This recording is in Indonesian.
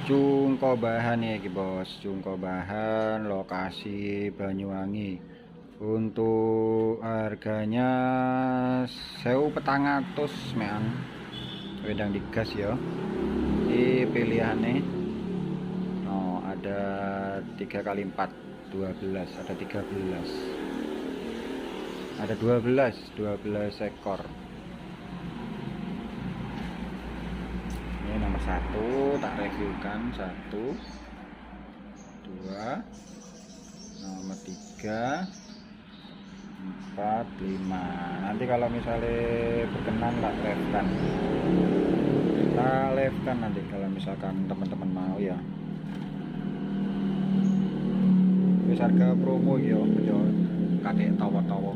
Cungkobahan ya iki bos, Cungkobahan lokasi Banyuwangi. Untuk harganya 1.400 mean. Wedang digas ya. Ini pilihannya. Oh, ada 3 kali 4 12, ada 13. Ada 12 ekor. Ini nomor 1 tak reviewkan. 1 2 nomor 3 4 5. Nanti kalau misalnya berkenan tak live-kan nanti kalau misalkan teman-teman mau ya. Wis harga promo yo, kakek tawa-tawa